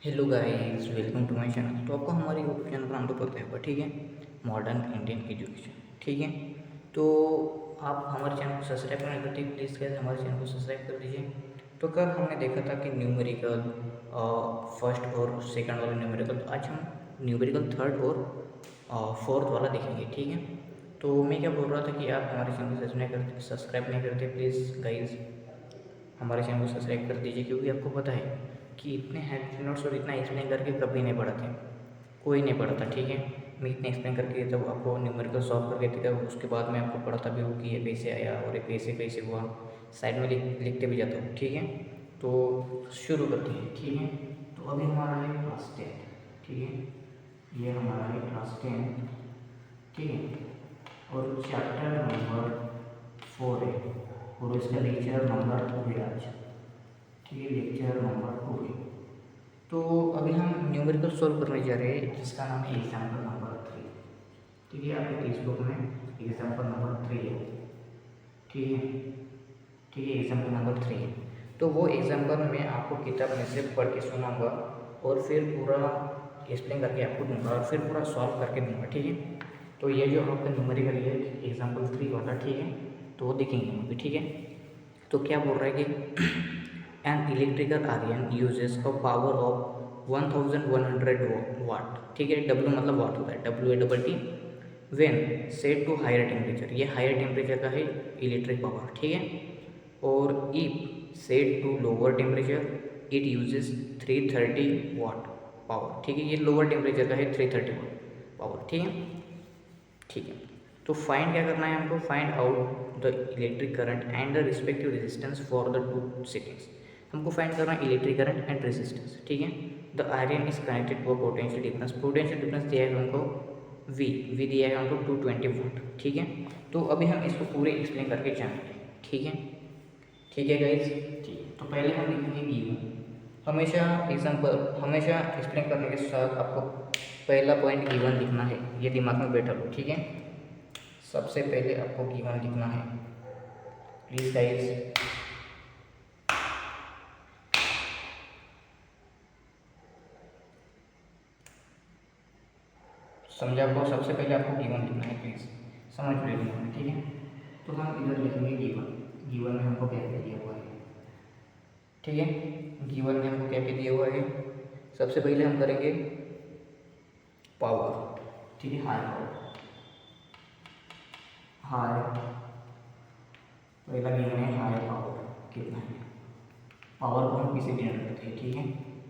Hello guys, welcome to my channel. तो आपको हमारे यूट्यूब चैनल का नाम तो पता होगा, ठीक है। मॉडर्न इंडियन एजुकेशन, ठीक है। तो आप हमारे चैनल को सब्सक्राइब नहीं करते, प्लीज़ गाइस हमारे चैनल को सब्सक्राइब कर दीजिए। तो कल हमने देखा था कि न्यूमेरिकल फर्स्ट और सेकंड वाला न्यूमेरिकल, तो आज हम न्यूमेरिकल थर्ड और फोर्थ वाला देखेंगे, ठीक है। तो मैं क्या बोल रहा था कि आप हमारे चैनल को सब्सक्राइब नहीं करते, प्लीज़ गाइज हमारे चैनल को सब्सक्राइब कर दीजिए, क्योंकि आपको पता है कि इतने हेल्प नोट्स और इतना एक्सप्लेन करके कभी नहीं पढ़ाते, कोई नहीं पढ़ाता, ठीक है। मैं इतने एक्सप्लेन करके जब आपको न्यूमेरिकल सॉल्व करके देता हूँ, उसके बाद मैं आपको पढ़ाता भी हूँ कि ये कैसे आया और ये कैसे कैसे हुआ, साइड में लिखते भी जाता हूँ, ठीक है। तो शुरू करते हैं, ठीक है। तो अभी हमारा है क्लास 10, ठीक है। ये हमारा है क्लास 10, ठीक है। और चैप्टर नंबर 4 है और इसका लेक्चर नंबर 2 है आज, ठीक है। लेक्चर नंबर 2 है। तो अभी हम न्यूमेरिकल सॉल्व करने जा रहे हैं, जिसका नाम है एग्जाम्पल नंबर 3, ठीक है। आपके टेक्स्ट बुक में एग्जाम्पल नंबर 3 है, ठीक है, ठीक है। एग्जाम्पल नंबर 3 है। तो वो एग्जाम्पल मैं आपको किताब में से पढ़ के सुनाऊंगा और फिर पूरा एक्सप्लेन करके आपको दूंगा और फिर पूरा सॉल्व करके दूंगा, ठीक है। तो ये जो आपका न्यूमेरिकल है एग्जाम्पल 3 वाला, ठीक है। तो वो देखेंगे हम अभी, ठीक है। तो क्या बोल रहा है कि an electrical iron uses a power of 1100 watt, ठीक है। डब्ल्यू मतलब वाट होता है, WATT। When set to higher temperature, ये हायर टेम्परेचर का है इलेक्ट्रिक पावर, ठीक है। और if set to lower temperature it uses 330 watt power, ठीक है। ये लोअर टेम्परेचर का है 330 वाट पावर, ठीक है, ठीक है। तो फाइंड क्या करना है हमको, find out the electric current and the respective resistance for the two settings. हमको फाइंड करना है इलेक्ट्रिक करंट एंड रेजिस्टेंस, ठीक है। The iron is connected to potential difference, potential difference दिया है हमको वी दिया है हमको 220 वोल्ट, ठीक है। तो अभी हम इसको पूरे एक्सप्लेन करके जाएंगे, ठीक है, ठीक है गाइज, ठीक है। तो पहले हम लिखेंगे गिवन। हमेशा एग्जाम्पल, हमेशा एक्सप्लेन करने के साथ आपको पहला पॉइंट गिवन लिखना है, ये दिमाग में बैठा लो, ठीक है। सबसे पहले आपको गिवन लिखना है, प्लीज गाइज। समझा आपको, सबसे पहले आपको गिवन लिखना है, प्लीज समझ लीजिए, ठीक है। तो हम इधर लिखेंगे गिवन, गिवन में हमको क्या क्या दिया हुआ है, ठीक है। गिवन में हमको क्या क्या दिया हुआ है, सबसे पहले हम करेंगे पावर, ठीक है। हाई पावर, हाई, पहला गिवन है हाई पावर कितना है, पावर को हम किसे डिनोट करते हैं, ठीक है।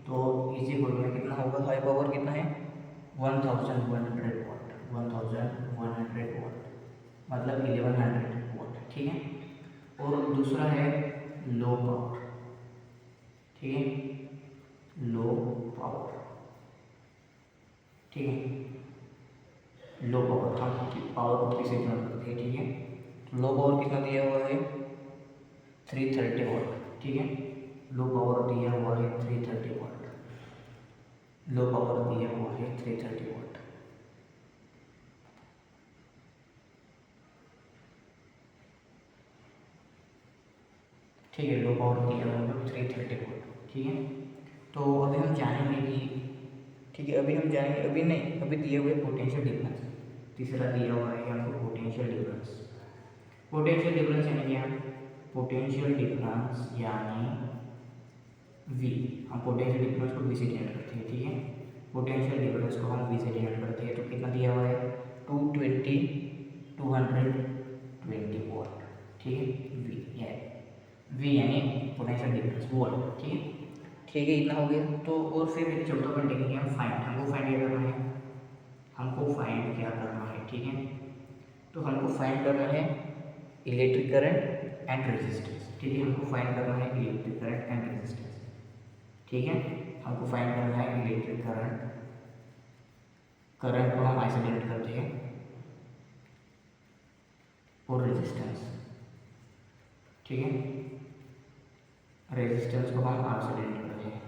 तो इसी बोल में कितना होगा, हाई पावर कितना है 1100 वाट, 1100 वाट मतलब 1100 वाट, ठीक है। और दूसरा है लो पावर, ठीक है, लो पावर, ठीक है। लो पावर, हम पावर को किसे डिनोट करते हैं, ठीक है। लो पावर कितना दिया हुआ है 330 वाट, ठीक है। लो पावर दिया हुआ है 330 वाट, लो पावर दिया हुआ है 330 वाट, ठीक है। लो पावर दिया हुआ है 330 वाट, ठीक है। तो अभी हम जानेंगे कि, ठीक है, अभी हम जानेंगे, अभी नहीं, अभी दिए हुए पोटेंशियल डिफरेंस, तीसरा दिया हुआ है हमको पोटेंशियल डिफरेंस। पोटेंशियल डिफरेंस यानी क्या, पोटेंशियल डिफरेंस यानी वी, हम पोटेंशियल डिफरेंस को वी से डिनोट करते हैं, ठीक है। पोटेंशियल डिफरेंस को हम वी से डिनोट करते हैं। तो कितना दिया हुआ है 220 वोल्ट, ठीक है। वी यानी पोटेंशियल डिफरेंस वोल्ट, ठीक है, ठीक है। इतना हो गया। तो और फिर एक चौथा पॉइंट देखेंगे हम, फाइंड, हमको फाइंड क्या करना है, हमको फाइंड क्या करना है, ठीक है। तो हमको फाइंड करना है इलेक्ट्रिक करंट एंड रेजिस्टेंस, ठीक है। हमको फाइंड करना है इलेक्ट्रिक करंट एंड रेजिस्टेंस, ठीक है। हमको फाइंड करना है इलेक्ट्रिक करंट, करंट को हम आइसोलेट करते हैं, और रेजिस्टेंस, ठीक है, रेजिस्टेंस को हम आइसोलेट करते हैं,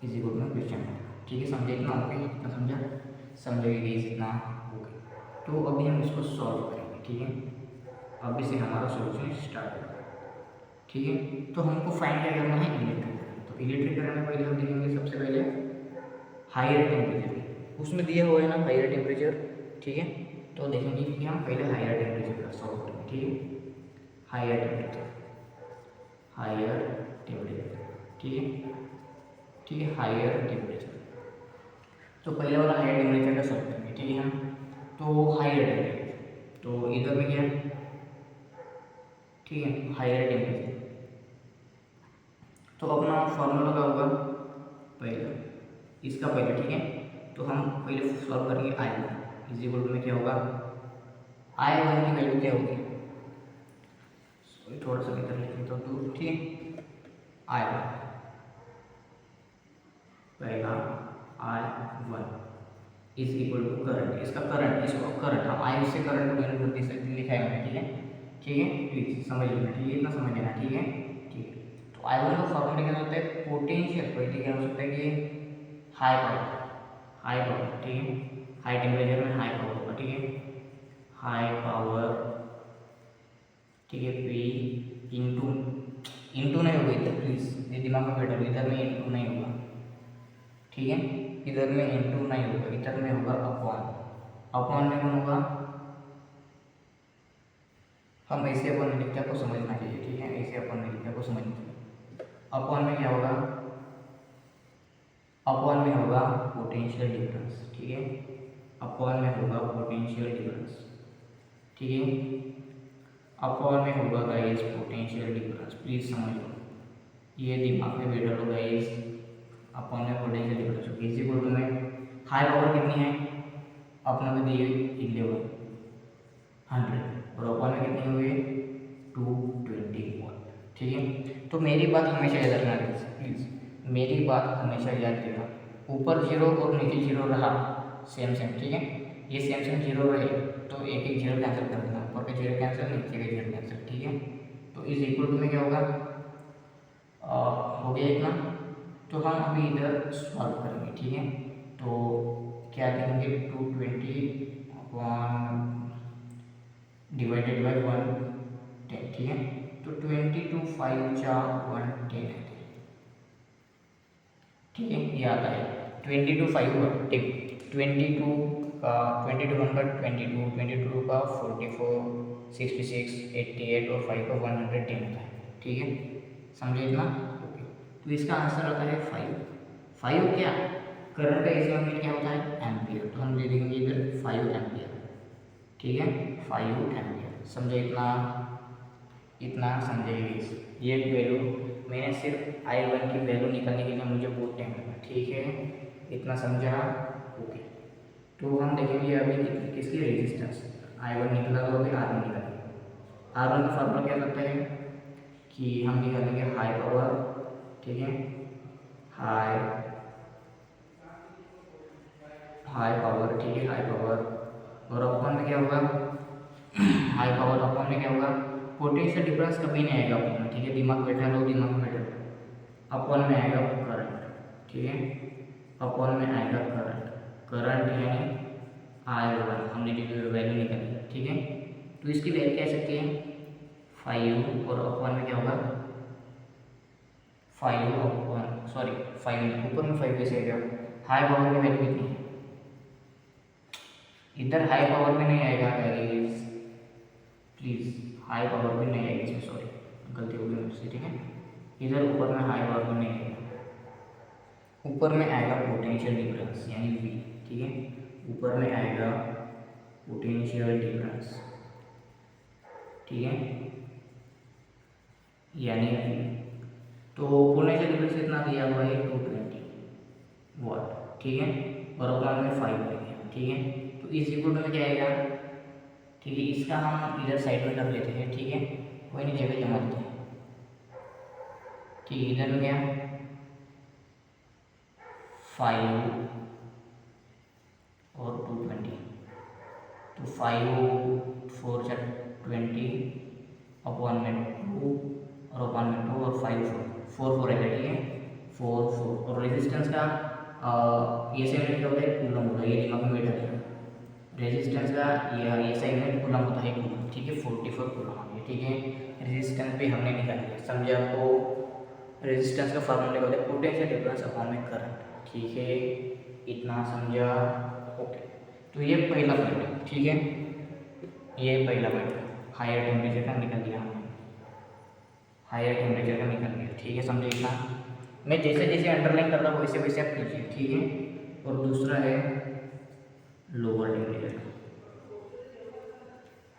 इसी को में क्वेश्चन, ठीक है। समझे इतना हो गया, इतना समझा, समझेगी इतना हो गया। तो अभी हम इसको सॉल्व करेंगे, ठीक है। अभी से हमारा सॉल्यूशन स्टार्ट होगा, ठीक है। तो हमको फाइंड क्या करना है इलेक्ट्रिक करंट। तो इलेक्ट्रिक करंट में पहले हम देखेंगे सबसे पहले हायर टेम्परेचर, उसमें दिया हुआ है ना हायर टेम्परेचर, ठीक है। तो देखेंगे कि हम पहले हायर टेम्परेचर का सॉल्व करेंगे, ठीक है। हायर टेम्परेचर, हायर टेम्परेचर, ठीक है, ठीक है, हायर टेम्परेचर। तो पहले वाला हायर टेम्परेचर का सॉल्व करेंगे, ठीक है हम। तो हायर टेम्परेचर, तो इधर में क्या है, ठीक है, हायर टेम्परेचर। तो अपना फॉर्मूला क्या होगा, पहले इसका पहले, ठीक है। तो हम पहले सॉल्व करेंगे I1 इज इक्वल टू में क्या होगा, I1 की वैल्यू क्या होगी, थोड़ा सा इधर लिख लेता हूँ दूर, ठीक है। I1 पहला I1 is equal to current, इसका करंट, इसको करंट, हम I से करंट को डिनोट करते हैं, लिखा है, ठीक है, ठीक है, प्लीज समझ लेना, ठीक है, इतना समझ लेना, ठीक है, ठीक है। तो I1 का फॉर्मूला क्या होता है, पोटेंशियल, पहले क्या हो सकता है कि हाई पावर, हाई पावर, ठीक है, हाई टेम्परेचर में हाई पावर होगा, ठीक है, हाई पावर, ठीक है, P इंटू, इंटू नहीं होगा इधर, प्लीज ये दिमाग में बैठा लो, इधर में इंटू नहीं होगा, ठीक है, इधर में इंटू नहीं होगा, इधर में होगा अपॉन, अपॉन में कौन होगा, हम ऐसे अपन नहीं लिखते, आपको समझना चाहिए, ठीक है, ऐसे अपन नहीं लिखते, आपको समझना चाहिए। अपॉन में क्या होगा, अपॉन में होगा पोटेंशियल डिफरेंस, ठीक है, अपॉन में होगा पोटेंशियल डिफरेंस, ठीक है, अपॉन में होगा गाइस पोटेंशियल डिफरेंस, प्लीज समझ लो, ये दिमाग में बैठा लो गाइस, अपॉन में potential difference is equal to में हाई पावर कितनी है, अपने को दी हुई 11 100 और अपॉन में कितनी हुई 220 वोल्ट, ठीक है। तो मेरी बात हमेशा याद रखना प्लीज, मेरी बात हमेशा याद रखना, ऊपर जीरो और नीचे जीरो रहा सेम सेम, ठीक है, ये सेम सेम जीरो रहे तो एक एक जीरो कैंसिल कर देना, ऊपर का जीरो कैंसिल, नीचे का जीरो कैंसिल, ठीक है। तो इज इक्वल टू में क्या होगा, हो गया इतना। तो हम अभी इधर सॉल्व करेंगे, ठीक है। तो क्या लिखेंगे, 220 डिवाइडेड बाई 110, ठीक है। तो 22 5 4 110 है, ठीक है, ये आता है 22 5 22 का 22 1 का 22 22 का 44 66 88 और 5 का 110 आता है, ठीक है, समझे इतना, ओके। तो इसका आंसर आता है 5 क्या, करंट का एसी यूनिट क्या होता है, एम्पियर, तो हम दे देंगे इधर 5 एम्पियर, ठीक है, 5 एम्पियर, समझे इतना, इतना समझेगी। ये वैल्यू मैंने सिर्फ I1 की वैल्यू निकालने के लिए मुझे बहुत टाइम लगा, ठीक है, इतना समझा, ओके। तो हम देखेंगे अभी किसकी रेजिस्टेंस, I1 निकला तो अभी R1 निकालेंगे। R1 का फॉर्मूला क्या करता है कि हम निकालेंगे हाई पावर, ठीक है, हाई पावर, ठीक है, हाई पावर, और अपॉन में क्या होगा, हाई पावर अपॉन में क्या होगा, पोटेंशियल डिफरेंस कभी नहीं आएगा अपॉन में, ठीक है, दिमाग बैठा लो, दिमाग में बैठा लो, अपॉन में आएगा करंट, ठीक है, अपॉन में आएगा करंट, करंट यानी I1 हमने जो वैल्यू निकाली, ठीक है। तो इसकी वैल्यू क्या सकती है 5 और अपॉन में क्या होगा 5 अपॉन, सॉरी 5 ऊपर में 5 कैसे आएगा, हाई पावर की वैल्यू कितनी है, इधर हाई पावर में नहीं आएगा गाइस, प्लीज हाई पावर में नहीं आएगी इसमें, सॉरी गलती हो गई मुझसे, ठीक है, इधर ऊपर में हाई पावर में नहीं आएगा, ऊपर में आएगा पोटेंशियल डिफरेंस यानी V, ठीक है, ऊपर में आएगा पोटेंशियल डिफरेंस, ठीक है, यानी V। तो पोटेंशियल डिफरेंस कितना दिया हुआ है 220 वाट, ठीक है, और अपॉन में 5 है, ठीक है। तो इस इक्वल में क्या आएगा, ठीक है, इसका हम इधर साइड में कर लेते हैं, ठीक है, कोई नहीं जगह जमा देते हैं, ठीक है, इधर में क्या 5 और 220, तो 5 4 जा 20 अपॉन में 2 और अपॉन में 2 और 5 4 4 है, ठीक है, 4 4 और रेजिस्टेंस का ये सेगमेंट क्या होता है कूलम होता है, ये दिमाग में बैठा है, रेजिस्टेंस का ये सेगमेंट कूलम होता है कूलम, ठीक है, 44 कूलम है, ठीक है। रेजिस्टेंस भी हमने निकाल लिया, समझे आपको, रेजिस्टेंस का फार्मूला होता है पोटेंशियल डिफरेंस अपॉन में करंट, ठीक है, इतना समझा? ओके, तो ये पहला पॉइंट है, ठीक है, ये पहला पॉइंट है, हायर टेम्परेचर का निकल दिया हमने, हायर टेम्परेचर का निकल गया, ठीक है, समझे इतना? मैं जैसे जैसे अंडरलाइन कर रहा हूँ वैसे वैसे आप कीजिए, ठीक है। और दूसरा है लोअर टेम्परेचर,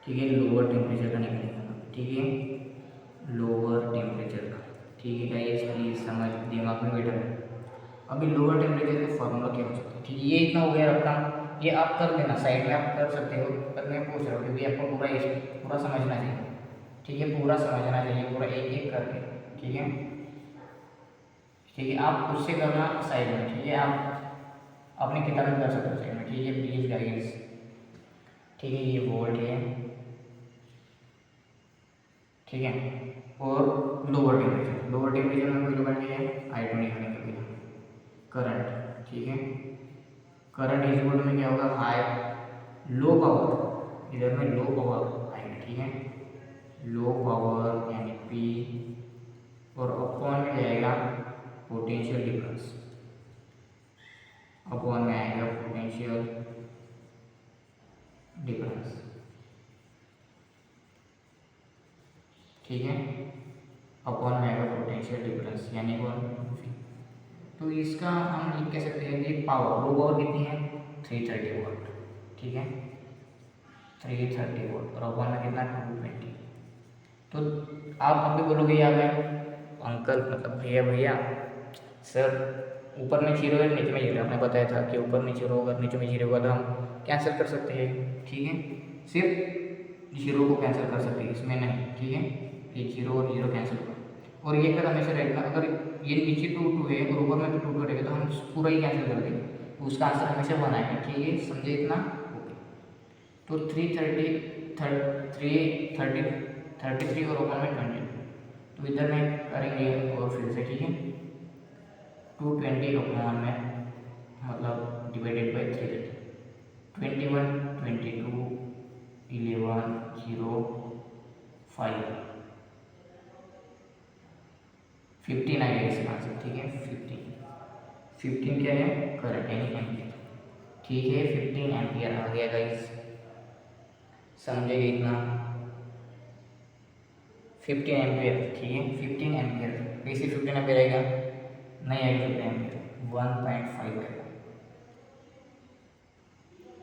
ठीक है, लोअर टेम्परेचर का निकलेगा, ठीक है, लोअर टेम्परेचर का, ठीक है गाइस, प्लीज समझ दिमाग में बैठा है। अभी लोअर टेम्परेचर का फॉर्मूला क्या हो सकता है, ठीक है, ये इतना हो गया आपका, ये आप कर देना, साइड में आप कर सकते हो, पर मैं पूछ रहा हूँ क्योंकि आपको पूरा समझना चाहिए, ठीक है, पूरा समझना चाहिए, पूरा एक एक करके, ठीक है, ठीक है, आप खुद से करना साइड में, ठीक है, आप अपनी किताब में कर सकते हो साइड में, ठीक है, प्लीज गाइस, ठीक है, ये वोल्ट है, ठीक है। और लोअर टेम्परेचर में कोई लोग है आई 20 का निकल गया करंट, ठीक है, करंट इज इक्वल में क्या होगा, हाई लो पावर, इधर में लो पावर आएगा, ठीक है, लो पावर यानी पी, और अपॉन में जाएगा पोटेंशियल डिफरेंस, अपॉन में आएगा पोटेंशियल डिफरेंस, ठीक है, अपॉन में आएगा पोटेंशियल डिफरेंस यानी कौन, तो इसका हम लिख कह सकते हैं कि पावर, लो पावर कितनी है 330 वोल्ट, ठीक है, 330 वोल्ट, और अपॉन में कितना 220। तो आप अभी बोलोगे यार अंकल मतलब भैया भैया सर ऊपर में जीरो है नीचे में जीरो, आपने बताया था कि ऊपर में जीरो होगा नीचे में जीरो होगा, तो हम कैंसिल कर सकते हैं, ठीक है, सिर्फ जीरो को कैंसिल कर सकते हैं, इसमें नहीं, ठीक है, ये जीरो और जीरो कैंसिल कर, और ये कद हमेशा रहेगा, अगर ये नीचे 2 है और ऊपर में 2 रहेगा तो हम पूरा ही कैंसिल कर देंगे, तो उसका आंसर हमेशा 1 आएगा, ठीक है, समझे इतना? ओके, तो 33 और ऊपर में 20, तो इधर में करेंगे और फिर से, ठीक है, 220 अपॉन में मतलब डिवाइडेड बाई 330, 21 22 11 0 5 15 आ गया इसका आंसर, ठीक है, 15 क्या है करंट यानी एम्पियर, ठीक है, 15 एम्पियर आ गया गाइस, समझे इतना? 15 एम्पियर, ठीक है, 15 एम्पियर, कैसे 15 एम्पियर आएगा, नहीं आएगा 15 एम्पियर, 1.5 आएगा,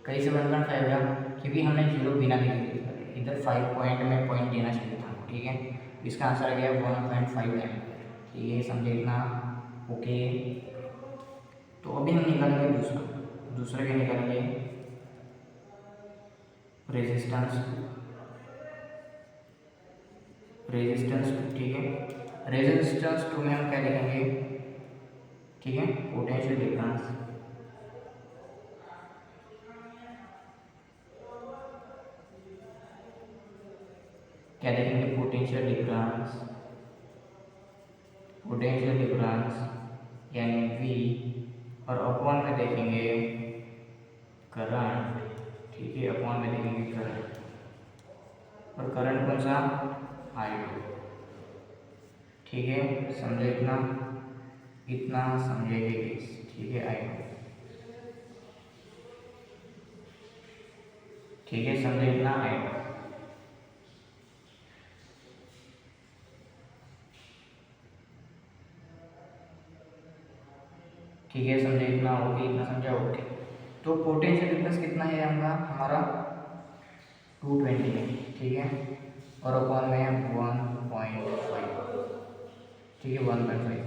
कैसे 1.5 आएगा, क्योंकि हमने जीरो बिना दिए इधर 5 पॉइंट में पॉइंट देना चाहिए था, ठीक है, इसका आंसर आ गया 1.5 एम्पियर, ठीक है, समझे इतना? ओके, तो अभी हम निकालेंगे दूसरा क्या निकालेंगे, रेजिस्टेंस, ठीक है, रेजिस्टेंस 2 में हम क्या लिखेंगे, ठीक है, पोटेंशियल डिफरेंस, क्या लिखेंगे, पोटेंशियल डिफरेंस यानी V, और अपॉन में देखेंगे करंट, ठीक है, अपॉन में देखेंगे करंट, और करंट कौन सा I2, ठीक है, समझे इतना समझेंगे, ठीक है, I2, ठीक है, समझे इतना I2, ठीक है, समझे इतना? ओके, इतना समझा? ओके, तो पोटेंशियल डिफरेंस कितना है हमारा 220 है, ठीक है, और अपॉन में 1.5, ठीक है, 1.5,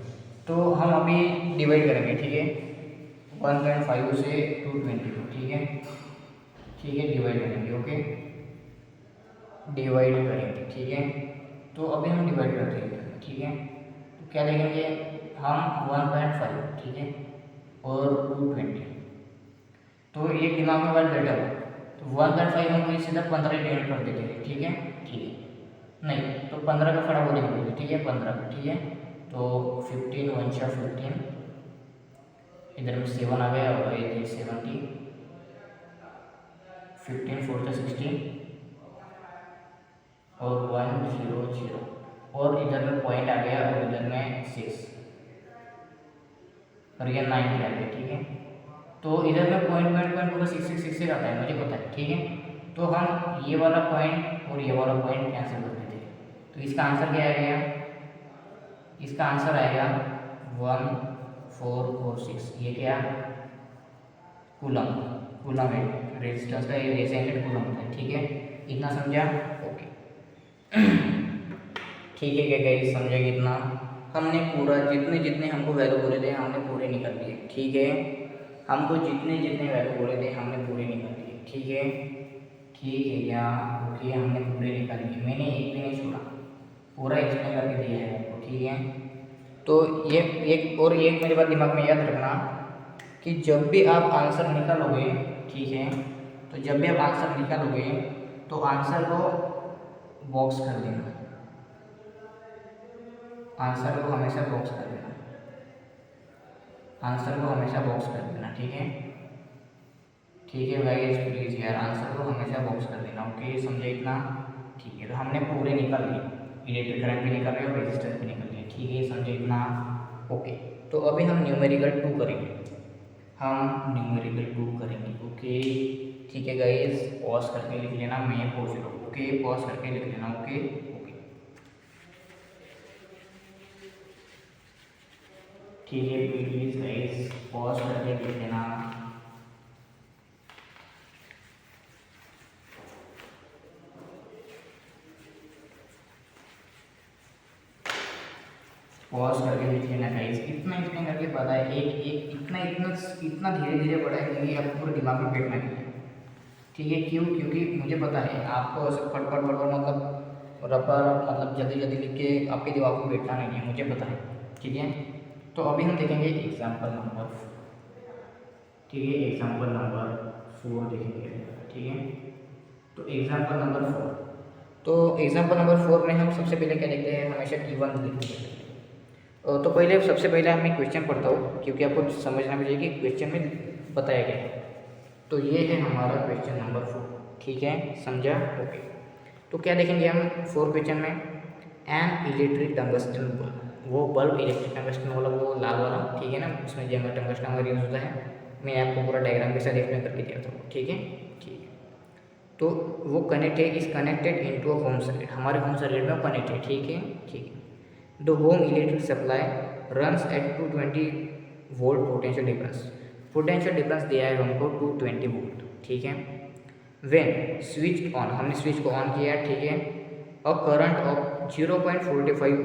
तो हम अभी डिवाइड करेंगे, ठीक है, 1.5 से 220 को, ठीक है, ठीक है, डिवाइड करेंगे, ओके, डिवाइड करेंगे, ठीक है, तो अभी हम डिवाइड करते हैं, ठीक है, तो क्या लिखेंगे हम 1.5, ठीक है, और 220, तो ये दिमाग में बात बैठा हो, तो 1.5 हम कोई सीधा 15 डिवाइड कर देते हैं, ठीक है, ठीक है, नहीं तो 15 का फटा बोलेंगे, ठीक है, 15 का, ठीक है, तो 15 1 15, इधर में 7 आ गया और ये 70, 15 4 60, और 1 0 0, और इधर में पॉइंट आ गया और इधर में 6, और ये 90 आ गया, ठीक है। तो इधर में पॉइंट पॉइंट पॉइंट पूरा 6 आता है, मुझे पता है, ठीक है। तो हम ये वाला पॉइंट और ये वाला पॉइंट कैंसिल कर देते हैं, तो इसका आंसर क्या आएगा? इसका आंसर आएगा 1 4 और 6। ये क्या? कूलम। कूलम है, रेजिस्टेंस का ये रेजिस्टेंस कूलम होता है, ठीक है। इतना समझा? ओके। ठीक है क्या गाइस, समझा कितना? हमने पूरा जितने जितने हमको वैल्यू बोले थे हमने पूरे निकाल दिए, ठीक है। हमको जितने जितने वैल्यू बोले थे हमने पूरे निकाल दिए, ठीक है। ठीक है क्या? ओके, हमने पूरे निकाल दिए, मैंने एक भी नहीं छोड़ा, पूरा एक्सप्लेन करके दिया है आपको, ठीक है। तो ये एक और एक मेरी बात दिमाग में याद रखना कि जब भी आप आंसर निकालोगे, ठीक है, तो जब भी आप आंसर निकालोगे तो आंसर को बॉक्स कर देना, आंसर को हमेशा बॉक्स कर देना, आंसर को हमेशा बॉक्स कर देना, ठीक है। ठीक है गाइस, प्लीज़ यार आंसर को हमेशा बॉक्स कर देना, ओके, समझे इतना? ठीक है, तो हमने पूरे निकाल लिए, इलेक्ट्रिक करंट भी निकाल रहे और रेजिस्टेंस भी निकाल लिए, ठीक है, समझे इतना? ओके। तो अभी हम न्यूमेरिकल 2 करेंगे, हम न्यूमेरिकल 2 करेंगे, ओके। ठीक है गाइस, पॉज करके लिख लेना, मैं पूछ रहा हूँ, ओके, पॉज करके लिख लेना, ओके ओके। ठीक है प्लीज गाइस, पॉज करके लिख लेना। पॉज करके लिख लेना गाइस, इतना इतना करके पता है, एक एक इतना इतना इतना धीरे धीरे बढ़ा है क्योंकि आपको पूरे दिमाग में बैठना नहीं है, ठीक है। क्यों? क्योंकि मुझे पता है आपको ऐसे फटफट फटफट मतलब रबर मतलब जल्दी जल्दी लिख के आपके दिमाग में बैठना नहीं है, मुझे पता है, ठीक है। तो अभी हम देखेंगे एग्जाम्पल नंबर, ठीक है, एग्जाम्पल नंबर 4 देखेंगे, ठीक है। तो एग्जाम्पल नंबर 4, तो एग्जाम्पल नंबर 4 में हम सबसे पहले क्या देखते हैं, हमेशा गिवन लिखते हैं। तो पहले सबसे पहले मैं क्वेश्चन पढ़ता हूँ क्योंकि आपको समझना चाहिए कि क्वेश्चन में बताया गया है। तो ये है हमारा क्वेश्चन नंबर 4, ठीक है, समझा? ओके। तो क्या देखेंगे हम 4 क्वेश्चन में, एन इलेक्ट्रिक टंगस्टन बल्ब, वो बल्ब इलेक्ट्रिक टंगस्टन वाला, वो लाल वाला, ठीक है ना, उसमें जहाँ टंगस्टन वगैरह यूज होता है, मैंने आपको पूरा डायग्राम के साथ एक्सप्लेन करके दिया था, ठीक है। ठीक है, तो वो connected is connected into a home circuit, हमारे होम सर्किट में वो कनेक्ट है, ठीक है। ठीक है, the home electric supply runs at 220 volt potential difference, potential difference दिया है हमको 220 वोल्ट, ठीक है। व्हेन स्विच ऑन, हमने स्विच को ऑन किया, ठीक है, a current of 0.45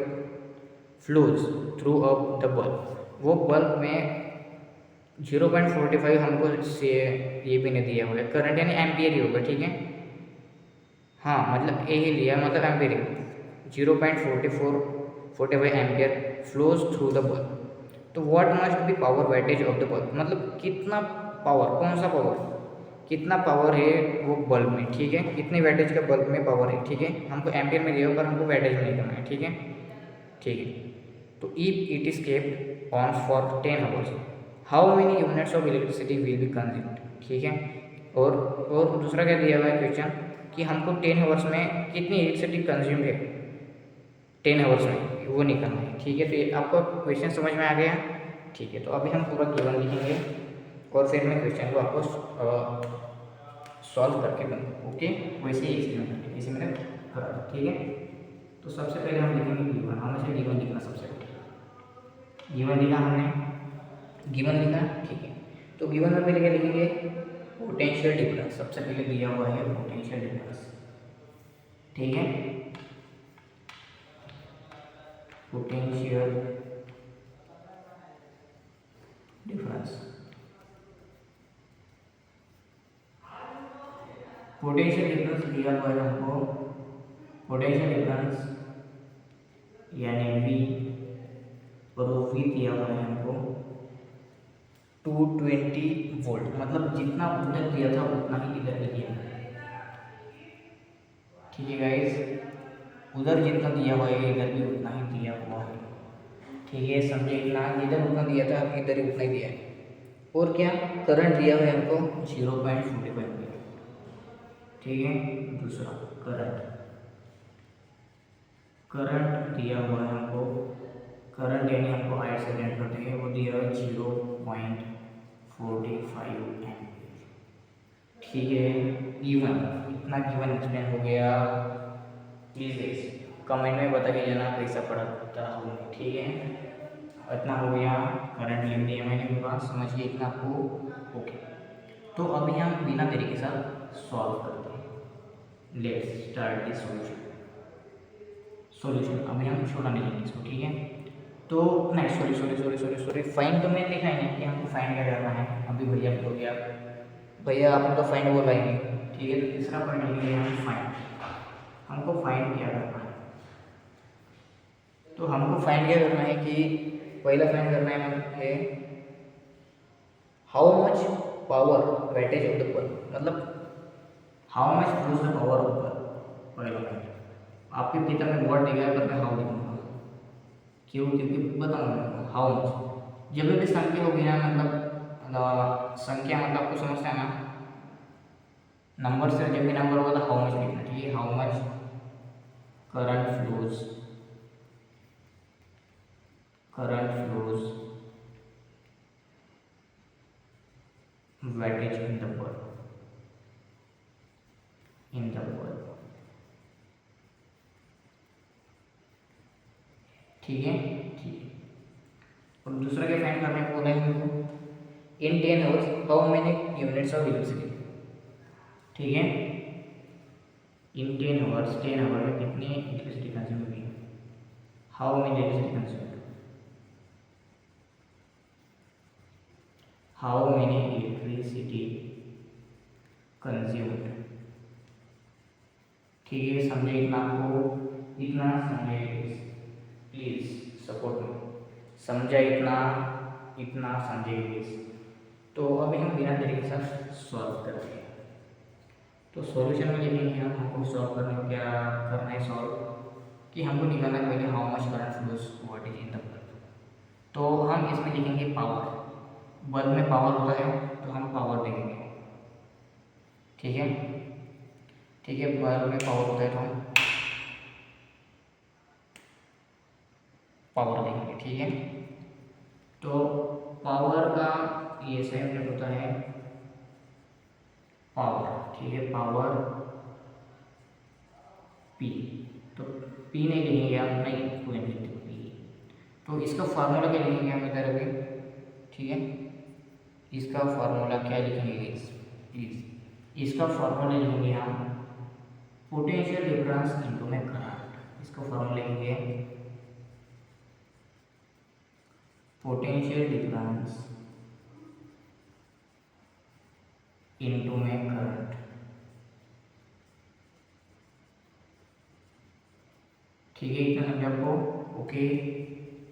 flows through a the bulb, वो बल्ब में 0.45 हमको से ये भी नहीं दिया हुआ है, करंट यानी एम्पियर ही होगा, ठीक है। हाँ मतलब ए ही लिया, मतलब एम्पियर ही, 0.45 ampere flows through the bulb. तो what must be power wattage of the bulb, मतलब कितना पावर, कौन सा पावर, कितना पावर है वो बल्ब में, ठीक है, कितने वैटेज का बल्ब में पावर है, ठीक है। हमको एम्पियर में दिया पर हमको वैटेज में नहीं करना है, ठीक है। ठीक है, तो if it is kept on for 10 hours, how many units of electricity will be consumed, ठीक है। और दूसरा क्या दिया हुआ है क्वेश्चन कि हमको 10 आवर्स में कितनी इलेक्ट्रिसिटी कंज्यूम है 10 आवर्स में, वो निकालना है, ठीक है। तो ये आपको क्वेश्चन समझ में आ गया, ठीक है। तो अभी हम पूरा गिवन लिखेंगे और फिर मैं क्वेश्चन को आपको सॉल्व करके दूँगा, ओके, वैसे ही एक्सप्लेन करके जैसे मैंने करा था, ठीक है। तो सबसे पहले हम लिखेंगे गिवन, हमेशा गिवन लिखना, सबसे पहले गिवन लिखा हमने, गिवन लिखा, ठीक है। तो गिवन में पहले क्या लिखेंगे, पोटेंशियल डिफरेंस, सबसे पहले दिया हुआ है पोटेंशियल डिफरेंस, ठीक है, पोटेंशियल डिफरेंस, पोटेंशियल डिफरेंस दिया हुआ है हमको, पोटेंशियल डिफरेंस यानी V, और वो V दिया हुआ है हमको 220 वोल्ट, मतलब जितना उधर दिया था उतना ही इधर भी दिया है, ठीक है गाइस, उधर जितना दिया हुआ है इधर भी उतना ही दिया हुआ है, ठीक है, समझे इतना, इधर उतना दिया था इधर ही उतना ही दिया है। और क्या, करंट दिया हुआ है हमको 0.45, ठीक है। दूसरा करंट, करंट दिया हुआ है हमको, करंट यानी हमको आयत से जनरेट करते हैं, वो दिया है 0.45 5 एम्पियर। ठीक है, गिवन इतना गिवन एक्सप्लेन हो गया। प्लीज़ कमेंट में बता के जाना कैसा पढ़ता हूँ। ठीक है, इतना हो गया, करंट लिख दिया मैंने, बात समझिए इतना आपको। ओके, तो अभी हम बिना देरी के साथ सॉल्व करते हैं। Let's start the solution. अभी हम छोटा नहीं लेंगे इसको, ठीक है। तो नहीं, सॉरी, फाइंड तो मैंने लिखा ही नहीं कि हमको फाइंड क्या करना है। अभी भैया बोल गया, भैया आप तो फाइंड बोल पाएंगे, ठीक है। तो तीसरा पॉइंट लिखेंगे हम फाइंड। हमको फाइंड क्या करना है, तो हमको फाइंड क्या करना है कि पहला फाइंड करना है how much power wattage of the bulb, मतलब how much flows the power of bulb. पहला फाइंड आपके किताब में वर्ड दिया है, पर मैं हाउ लिखूंगा, क्यों? क्योंकि बताऊंगा हाउ मच। जब भी संख्या होगी ना, मतलब संख्या मतलब आपको समझते हैं ना, नंबर से जब भी नंबर होगा तो हाउ मच लिखना, ठीक है। How much current flows wattage in the bulb, ठीक है, ठीक है। और दूसरा क्या फाइंड करने को बोला है हमको, इन 10 hours how many units of electricity, ठीक है। इन 10 आवर्स, 10 आवर में कितनी इलेक्ट्रिसिटी कंज्यूम हुई, how many electricity consume, how many electricity consumed, ठीक है। समझे इतना आपको, इतना समझे प्लीज सपोर्ट में, समझा इतना, इतना समझे प्लीज। तो अभी हम बिना देरी के साथ सॉल्व करते हैं। तो सॉल्यूशन में लिखेंगे हम, हमको सॉल्व करने को क्या करना है, सॉल्व कि हमको निकालना है पहले how much current flows what is in the bulb. तो हम इसमें लिखेंगे पावर, बल्ब में पावर होता है तो हम पावर देखेंगे, ठीक है, ठीक है। बल्ब में पावर होता है तो हम पावर देखेंगे, ठीक है। तो पावर का ये सेम यूनिट होता है पावर, ठीक है, पावर पी। तो पी नहीं लिखेंगे आप, नहीं कोई नहीं लिखते पी। तो इसका फार्मूला क्या लिखेंगे हम इधर अभी, ठीक है। इसका फार्मूला क्या लिखेंगे प्लीज, इसका फार्मूला लिखेंगे हम पोटेंशियल डिफरेंस इनटू में करंट। इसका फार्मूला लिखेंगे पोटेंशियल डिफरेंस इनटू में करंट, ठीक है। इतना समझे आपको, ओके।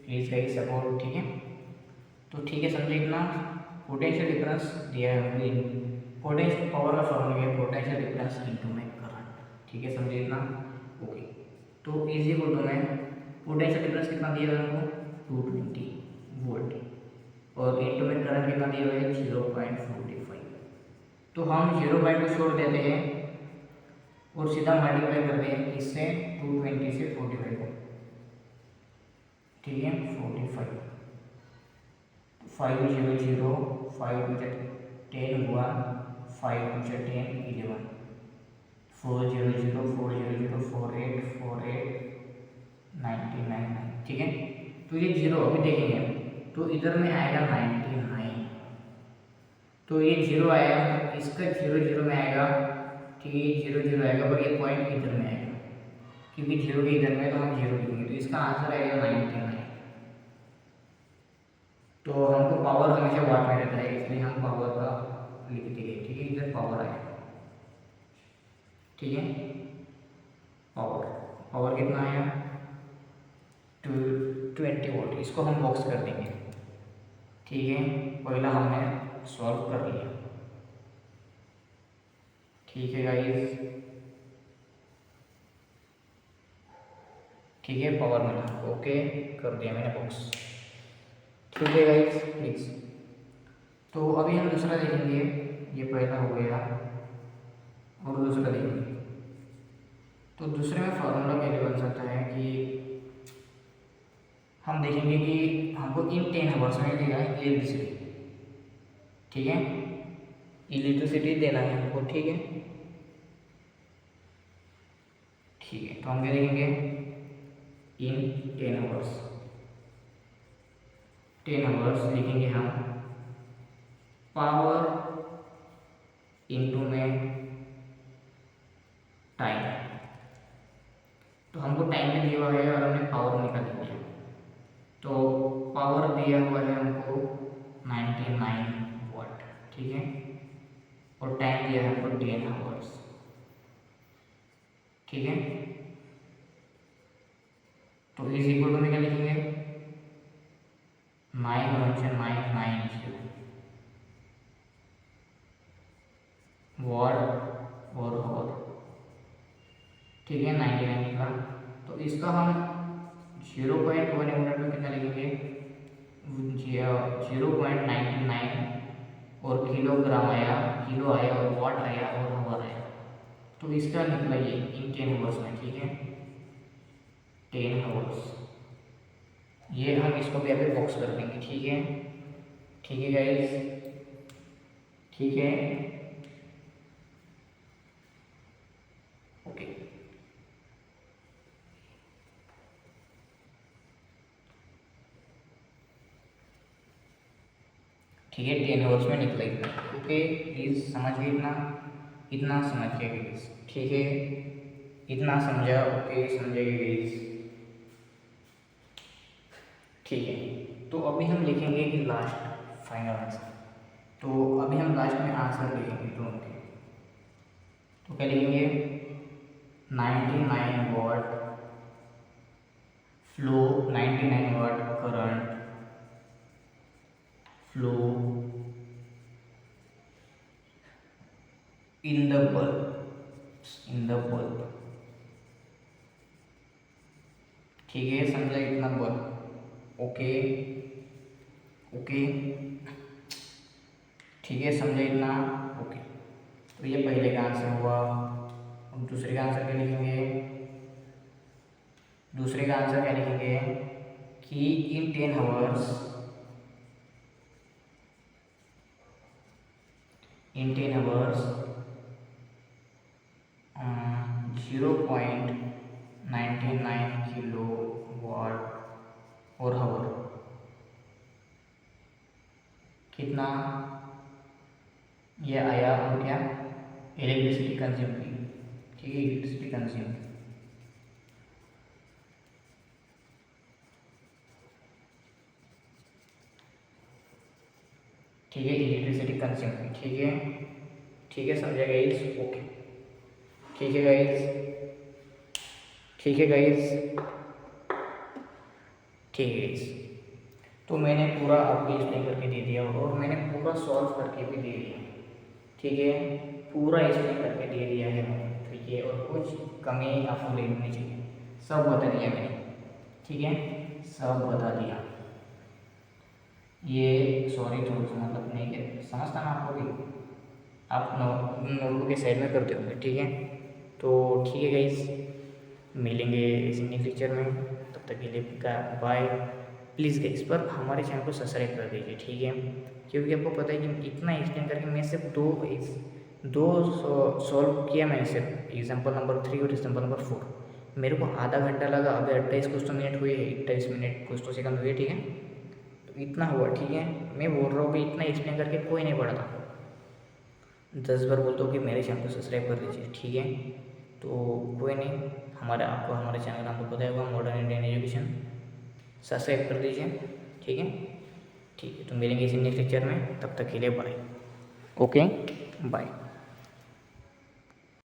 प्लीज गाइस सपोर्ट, ठीक है। तो ठीक है, समझे इतना। पोटेंशियल डिफरेंस दिया है हमको, पोटेंशियल पावर का फॉर्मूला है पोटेंशियल डिफरेंस इनटू में करंट, ठीक है, समझे इतना, ओके। तो इज इक्वल टू में पोटेंशियल डिफरेंस कितना दिया है हमको 220 वोल्ट, और इनटू में करंट कितना दिया हुआ है 0.45। तो हम 0 को छोड़ देते हैं और सीधा मल्टीप्लाई करते हैं इससे 220 से 45 को, ठीक है। 45 5 0 0 5 2 10 हुआ, 5 2 10 11 4 0 0 4 0 0 4 8 4 8 99, ठीक है। तो ये जीरो अभी देखेंगे, तो इधर में आएगा 99, तो ये जीरो आएगा, तो इसका 0 0 में आएगा, ठीक है, 0 0 आएगा, पर ये पॉइंट इधर में आएगा, क्योंकि जीरो के इधर में तो हम जीरो लिखेंगे, तो इसका आंसर आएगा 99। तो हमको पावर हमेशा वाट में रहता है, इसलिए हम पावर का लिखते हैं, ठीक है। इधर पावर आएगा, ठीक है। पावर, पावर कितना आया 20 वोल्ट। इसको हम बॉक्स कर देंगे, ठीक है। पहला हमने सॉल्व कर लिया, ठीक है गाइस, ठीक है। पावर मिला, ओके कर दिया मैंने बॉक्स, ठीक है गाइस प्लीज। तो अभी हम दूसरा देखेंगे, ये पहला हो गया और दूसरा देखेंगे। तो दूसरे में फार्मूला कैसे बन सकता है कि हम देखेंगे कि हमको इन 10 आवर्स में देगा इलेक्ट्रिसिटी, ठीक है। इलेक्ट्रिसिटी देना है हमको, ठीक है। ठीक है, तो हम क्या लिखेंगे, इन 10 आवर्स, 10 आवर्स लिखेंगे हम, पावर इनटू में टाइम। तो हमको टाइम में दिया हुआ है और हमने पावर निकाल दिया, तो पावर दिया हुआ है हमको 99 वाट, ठीक है, और टाइम दिया है हमको 10 आवर्स, ठीक है। तो इज इक्वल टू में क्या लिखेंगे, 9,990 वाट और आवर, ठीक है, 99 का। तो इसका हम 0.1 यूनिट में कितना लिखेंगे, 0.99 और किलोग्राम आया, किलो आया और वाट आया और आवर आया। तो इसका निकला ये इन 10 आवर्स में, ठीक है, 10 आवर्स। ये हम इसको भी अभी बॉक्स कर देंगे, ठीक है, ठीक है गाइस, ठीक है, ओके। ठीक है, 10 आवर्स में निकला इतना, ओके। प्लीज़ समझिए, इतना इतना समझिए गाइस, ठीक है, इतना समझा, ओके, समझिए गाइस, ठीक है। तो अभी हम लिखेंगे कि लास्ट फाइनल आंसर, तो अभी हम लास्ट में आंसर लिखेंगे दोनों के। तो क्या लिखेंगे, 99 watt flow, 99 watt current flow in the bulb, ठीक है, समझा इतना बल्ब, ओके, ओके, ठीक है, समझा इतना, ओके। तो ये पहले का आंसर हुआ। अब दूसरे का आंसर क्या लिखेंगे, दूसरे का आंसर क्या लिखेंगे कि इन 10 आवर्स, इन 10 आवर्स 0.99 किलो वाट और आवर, कितना ये आया, और क्या, इलेक्ट्रिसिटी कंज्यूम की, ठीक है, इलेक्ट्रिसिटी कंज्यूम, ठीक है, इलेक्ट्रिसिटी कंज्यूम की, ठीक है, ठीक है, समझा गाइस, ओके, ठीक है गाइस, ठीक है गाइस, ठीक है गाइस। तो मैंने पूरा आपको एक्सप्लेन करके दे दिया और मैंने पूरा सॉल्व करके भी दे दिया, ठीक है, पूरा एक्सप्लेन करके दे दिया है मैंने, ठीक है, और कुछ कमी आपको लेनी चाहिए, सब बता दिया मैंने, ठीक है, सब बता दिया। ये सॉरी थोड़ा सा मतलब नहीं है, समझता ना आपको भी, आप नोटबुक के साइड में करते होंगे, ठीक है। तो ठीक है गाइस, मिलेंगे इस नेक्स्ट लेक्चर में, तब तक के लिए बाय। प्लीज़ गाइस, पर हमारे चैनल को सब्सक्राइब कर दीजिए, ठीक है, क्योंकि आपको पता है कि इतना एक्सप्लेन करके मैं सिर्फ दो सॉल्व किया मैंने, सिर्फ एग्जाम्पल नंबर 3 और एग्जाम्पल नंबर 4, मेरे को आधा घंटा लगा, अभी 28 कुछ तो मिनट हुए, 28 मिनट कुछ तो सेकंड हुए, ठीक है, तो इतना हुआ, ठीक है। मैं बोल रहा हूँ कि इतना एक्सप्लेन करके कोई नहीं पढ़ता, 10 बार बोलता हूँ कि मेरे चैनल को सब्सक्राइब कर दीजिए, ठीक है। तो कोई नहीं, आपको हमारे चैनल का नाम तो पता होगा, मॉडर्न इंडियन एजुकेशन, सब्सक्राइब कर दीजिए, ठीक है, ठीक है। तो मिलेंगे इसी नेक्स्ट लेक्चर में, तब तक के लिए बाय, ओके, बाय।